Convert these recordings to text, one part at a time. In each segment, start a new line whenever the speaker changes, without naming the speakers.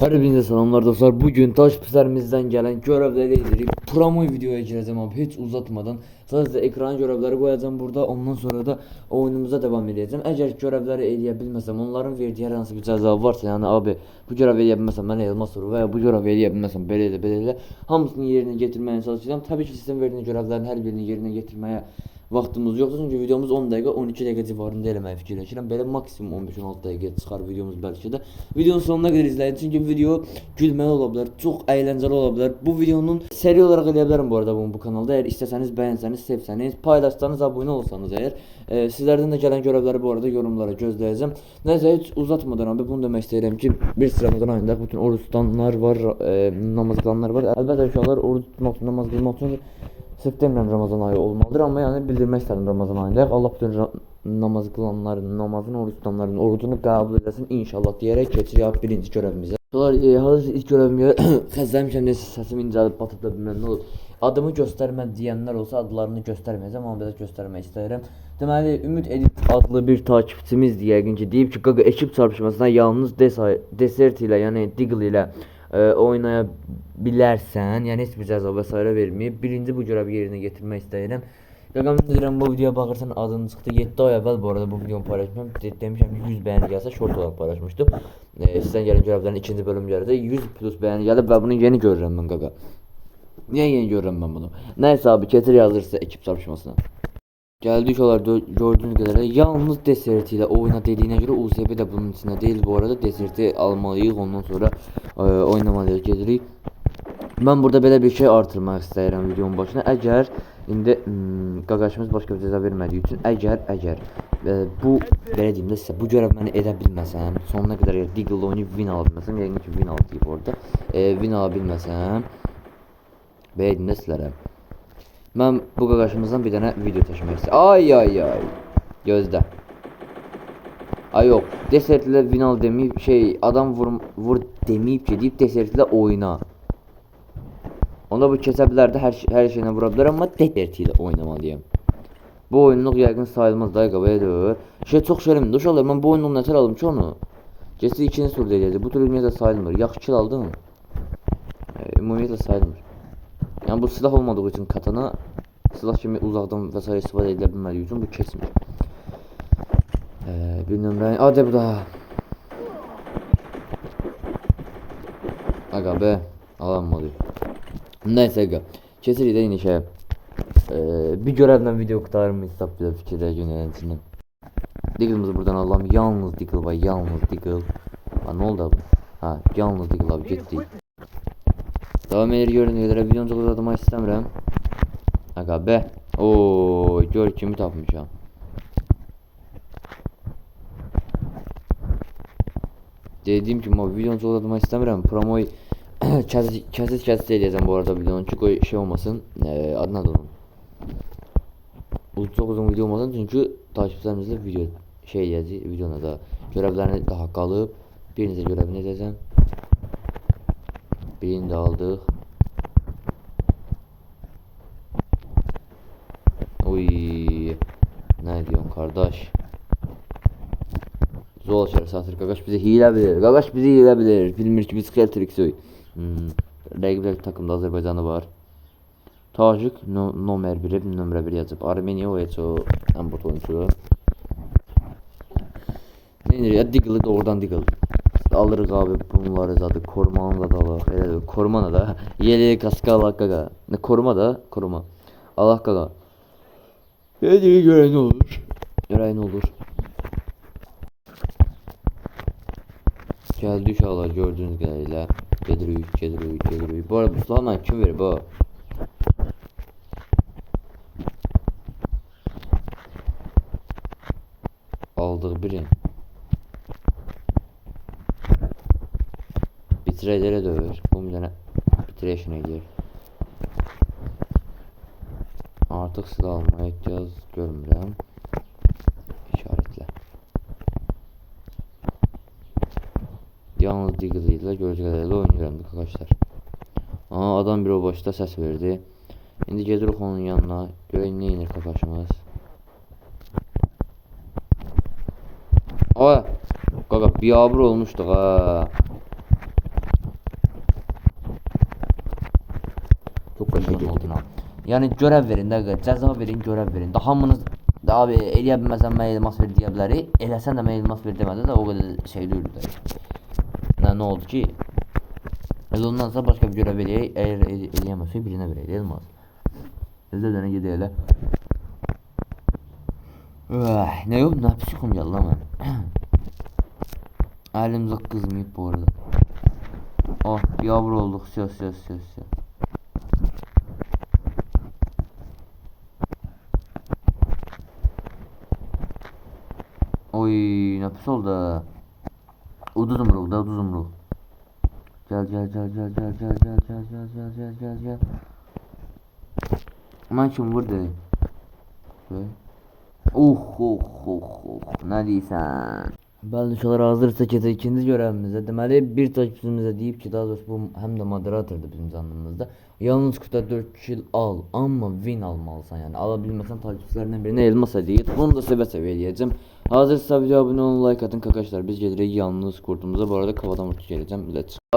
Hepinize selamlar dostlar. Bugün taş piserimizden gelen görevleri edirik. Promo videoya gireceğim abi hiç uzatmadan. Sadece ekran görevleri koyacağım burada. Ondan sonra da oyunumuza devam edeceğim. Eğer görevleri eleyebilmesem, onların verdiği her hansı bir ceza varsa, yani abi bu görevi eleyebilmesem ben elmas soru veya bu görevi eleyebilmesem belə hamısını yerine getirmeye çalışacağım. Tabii ki sizin verdiğiniz görevlerin her birini yerine getirmeye vaxtımız yoxdur çünkü videomuz 10 dəqiqə 12 dəqiqə civarında eləməyi fikirləşirəm. Belə maksimum 15-16 dəqiqə çıxar videomuz bəlkə də. Videonun sonuna qədər izləyin çünki video gülməli ola bilər, çox əyləncəli ola bilər. Bu videonun seri olaraq eləyə bilərəm bu arada bunu bu kanalda. Əgər istəsəniz, bəyənsəniz, sevsəniz, paylaşsanız, abunə olsanız əgər. Sizlərdən də gələn görevləri bu arada yorumlara gözləyəcəm. Nəsə heç uzatmadan abi bunu demək istəyirəm ki, bir sıra Ramazan ayında bütün oruç tutanlar var, namaz qılanlar var. Əlbəttə uşaqlar oruç tutmaq üçün, namaz qılmaq üçün sırf demirəm Ramazan ayı olmalıdır, amma yəni bildirmək istədim Ramazan ayındayıq. Allah bütün namaz qılanların, namazın oruç tutanların orucunu qəbul eləsin inşallah deyərək keçirik birinci görevimizə. Hazır ilk görevimə xəstələmişəm, nəsə səsim incəlib batıb da bilməm nə olur. Adımı göstərmə deyənlər olsa adlarını göstərməyəcəm, amma belə göstərmək istəyirəm. Deməli, Ümid Edit adlı bir takipçimiz yəqin ki deyib ki, qaqa ekip çarpışmasına yalnız desert ilə, yəni Deagle ilə oynaya bilərsən, yəni heç bir cəza və s. verməyib. Birinci bu görevi yerinə getirmək istəyirəm. Qaqam deyirəm bu videoya baxırsan adın çıxdı. 7 ay əvvəl bu arada bu videonu paylaşmışam. Demişəm ki 100 bəyəni gəlsə short olaraq paylaşmışdım. Sizdən gələn görevlərin ikinci bölüm gəldi. 100 plus bəyəni gəlib və bunu yeni görürəm mən qaqa. Niyə yeni görürəm mən bunu? Nəysə abi keçir yazırsa ekip çarpışmasına. Geldik olar gördüğünüz kadar yalnız deserti ile oyna dediğine göre USP de bunun içinde değil bu arada. Deserti almalıyıq, ondan sonra oynamalıyıq gedirik. Ben burada belə bir şey artırmaq istəyirəm videonun başına. Əgər indi qaqaşımız başqa bir cəza vermədiyi üçün əgər bu belə deyim də sizə bu görev məni edə bilməsəm, sonuna qədər Deagle oynayıb win ala bilməsəm, yəqin ki win ala deyib orada. Win ala bilməsəm belə deyim də sizlərə. Ben bu qaqaşımızdan bir dənə video çəkmək istəyirəm. Ay. Gözlə. Ay yok. Desert ilə final deməyib adam vur deməyib ki, deyib desert ilə oyna. Onda bu keçə bilər də hər şeylə vura bilər, amma desert ilə oynamalıyam. Bu oyunluq yəqin sayılmaz da qabaya çox şərimdir. Uşaqlar mən bu oyunluq nətər aldım ki onu? Keçdi ikinci turda eləyəcək. Bu tur ümumiyyətlə sayılmır. Yaxşı kill aldım. Ümumiyyətlə sayılmır. Yani bu silah olmadığı için katana silah kimi uzaktan vesaire istifadə edilə bilmədiyi üçün bu keçmir. Bir nömrə. Hadi bu da. Aga be, alınmadı. Neyse aga. Keçirik də indi şeyə. Bir görevlə video qutarımı hesab belə fikirdə yönələn içindən. Deagle'ımızı buradan alalım. Yalnız Deagle var, yalnız Deagle. Ha ne oldu abi? Ha, yalnız Deagle abi getdik. Devam edir gördüğünüz kadar videonu çok uzatmak istemiyorum. Aga be. Ooo gör kimi tapmışam. Dediğim gibi videonu çok uzatmak istemiyorum. Promoyu kesit edeceğim bu arada videonun çünkü o şey olmasın. Adına da onun. Çok uzun video olmasın çünkü takipçilerimizle video videona da görevlerini daha kalıp birinize görevini edeceğim. Birini de aldık. Oy. Ne diyorsun kardeş? Zor açar satır. Qaqaş bizi hile bilir. Qaqaş bizi hile bilir. Bilmir ki biz Keltrik soy. Rəqiblər takımda Azərbaycanı var. Tacik nömrə 1, nömrə 1 yazıb. Armeniya o heç o ambot oyuncusu. Neydir ya Deagle doğrudan Deagle. Alırıq abi bunları zaten korumanı da alaq. Elə korumana da yeli kaska alaq qaqa. Ne koruma da koruma. Allah qaqa. Hadi görən olur. Görən olur. Gəldi uşaqlar gördüyünüz qədərilə. Gedirik. Bu arada bu silahı mən kim verir bu? Aldıq birin. Bitirələrə dövür. Bu bir dənə bitirəşinə edir. Artıq silah almaya ehtiyac görmürəm. İşarətlə. Yalnız Deagle ilə görücü qədərlə oynayıram arkadaşlar. Adam bir o başda səs verdi. İndi gedirik onun yanına. Görək nə inir qaqaşımız. Qaqa biabır olmuşduq ha. Çok qəşəng oldu. Yəni görəv verin də, cəza verin, görəv verin. Da hamınız da abi eləyə bilməsən mən elmas ver deyə bilərik. Eləsən də mən elmas ver demədə də o qədər şey deyildi də. Nə oldu ki? Ondan sonra başqa bir görəv eləyək. Əgər eləyəməsək birinə verək, elmas. Bizdə dənə gedək elə. Ne yok, nə psikom gəldi lan mən. Əlimizə qızmayıb bu arada. Oh, yavru olduq, söz. Oy, nə pis oldu. Uduz umruq. Gel. Aman kim vurdu? Nə deyirsən? Bəli, uşaqlar hazırsa keçək ikinci görəvimizə. Deməli, bir takipçimizə deyib ki, daha doğrusu bu həm də moderatordur bizim canlımızda. Yalnız kutuda 4 kill al, amma win almalısan. Yəni ala bilməsən takipçilərindən birinə elmas hədiyyə et. Bunu da sevə-sevə eləyəcəm. Hazırsa video abunə olun, like atın arkadaşlar. Biz gedirik yalnız kurtumuza. Bu arada kavadan vurtu gələcəm.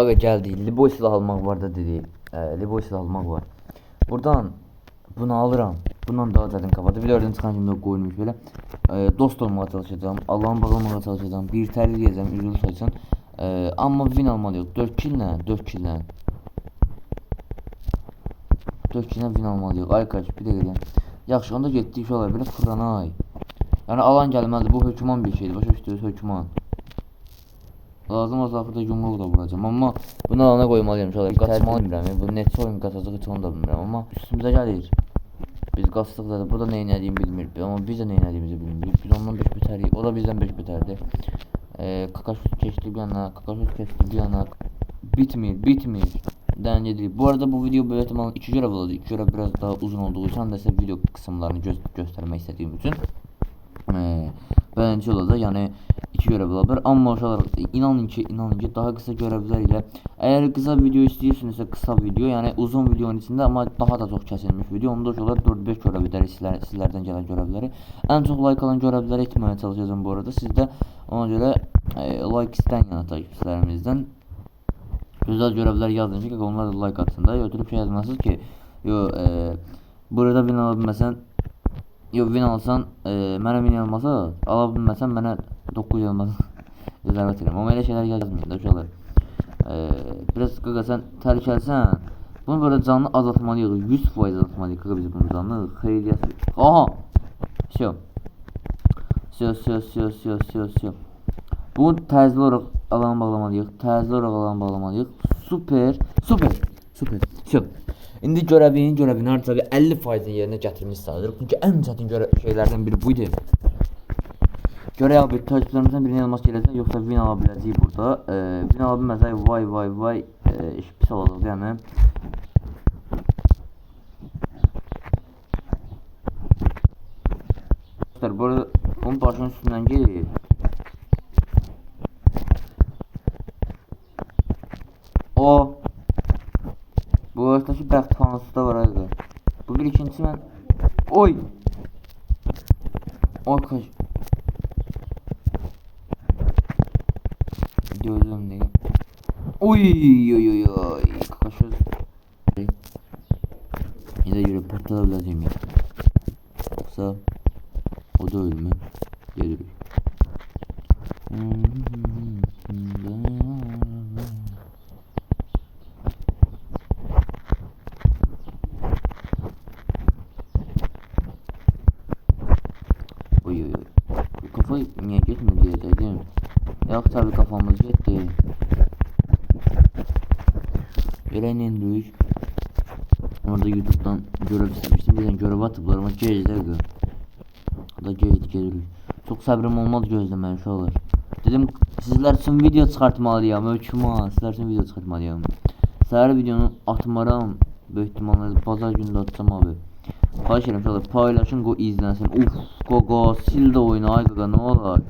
Aga gəldi. Liboy silah almaq var da dedik. Liboy silah almaq var. Buradan bunu alıram. Bundan daha zaten kafada. Bir oradan çıxan kimi qoyulmuş belə. Dost olmağa çalışacağım. Allah'ın bağlamağa çalışacağım. Bir tərli deyəcəm, üzülür saysan. Amma win almalıyıq. 4 killə. 4 killə win almalıyıq. Ay kaç, bir də gələyəm. Yaxşı, onda getdik uşaqlar. Belə fırlanay. Yəni alan gəlməlidir. Bu höküman bir şeydir. Başa düşdünüz, höküman. Lazım olsa axırda yumruq da vuracağım. Amma bunu alana qoymalıyım uşaqlar. Qaçmalı bilmirəm. Bu neçə oyun qaçacaq heç onu da bilmirəm. Amma üstümüzə gəlir. Biz qastıq da bu da nə etdiyini bilmirik. Amma biz də nə etdiyimizi bilmirik. Biz ondan 5 bitərik. O da bizdən 5 bitərdi. Kakaşut keçdi bir yana, kakaşut keçdi bir yana. Bitmir. Dən gedirik. Bu arada bu video böyük ehtimalle 2 görev olacaq. 2 görev biraz daha uzun olduğu üçün də sizə video qısımlarını göstərmək istədiyim üçün beğenici olacaq. Yəni 2 görev olabilir. Amma uşaqlar inanın ki daha kısa görevlər ilə eğer kısa video istəyirsinizsə kısa video, yəni uzun videonun içində amma daha da çox kəsilmiş video, onda uşaqlar 4-5 görev edərik sizlərdən gələn görevləri. Ən çox like alan görevləri etməyə çalışacağım bu arada. Siz də ona görə like istəyən yana takipçilərimizdən güzel görevler yazın ki onlar da like atsın da. Götürüb şey yazmasınız ki burada win ala bilməsən, win alsan mənə win almasa, ala bilməsən mənə 9 yılmaz rezervat edelim. Ama öyle şeyler yazmayın da uşaqlar. Biraz qaqa sen tərkəlsən. Bunu böyle canlı azaltmalıyıq. 100% azaltmalıyıq qaqa biz bunu canlı. Xeyriyyət. Aha. Söz. Bunu təzli olaraq alanı bağlamalıyıq. Super. İndi görevini artıq 50%-in yerinə gətirmiş sayılır. Çünki ən çətin şeylərdən biri buydu. Göre abi takipçilerimizden birine elmas gelirse yoksa win alabileceği burada. Win alabilmezse vay iş pis olacak yani. Bu arada onun başının üstünden gelir. O bu arasındaki bəxt fanısı da var abi. Bu bir ikincisi ben. Oy. Kaç. Gözüm değil. Oy. Kakaşız. Yine yürü patlayabileceğim ya. Yoksa o da ölümü gelir. Oy. Kafa niye gitmedi diyecektim. Yok tabi kafamız gitti. Öğrenin büyük. Orada YouTube'dan görev istemiştim. Birden görev atıplar ama gecler gör. O da gelir. Çok sabrım olmadı gözlemeyin şu olur. Dedim sizler için video çıkartmalıyım. Ölçüm sizler için video çıkartmalıyım. Səhər videonu atmaram. Böyük ihtimalle pazar günü atacağım abi. Xahiş edirəm uşaqlar paylaşın, qoy izlənsin. Qaqa sil də oyunu ay qaqa nə olar?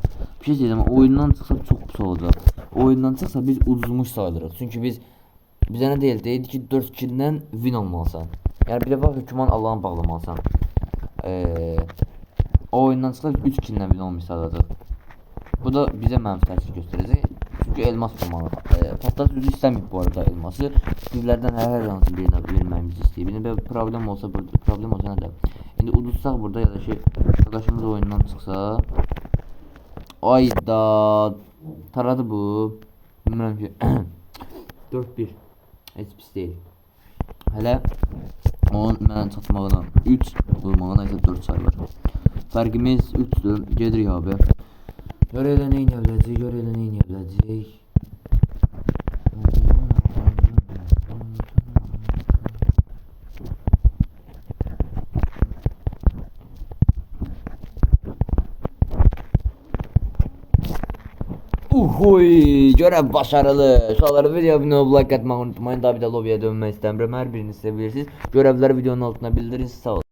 Bir şey deyəcəm, oyundan çıxsa çox pis olacaq. Oyundan çıxsa biz uduzmuş sayılırıq. Çünki bizə nə deyildi ki 4 kildən win almalısan. Yəni bir dəfə höküman Allah'ın bağlamalısan. O oyundan çıxsa 3 kildən win olmuş sayılacaq. Bu da bizə mənfi təsir göstərəcək. Çünkü elmas bulmalı. Patlat üzü istemiyor bu arada elması. Sizlerden her hansı birini vermemizi istiyor. Bir de problem olsa ne de. Şimdi udutsak burada ya da şey arkadaşımız oyundan çıksa. Ayda taradı bu. Bilmiyorum ki. 4-1. Heç pis değil. Hələ onun mənə çatmağına 3, vurmağına isə 4 sayı var. Fərqimiz 3'dür. Gedirik abi. Gör elə nə edə biləcək, gör elə nə edə biləcək. Uhuy, görev başarılı. Uşaqlar videoya abunə olub like atmağı unutmayın. Daha bir də lobiyə dönmək istəmirəm. Hər birini sevirsiniz. Görevləri videonun altına bildirin. Sağ olun.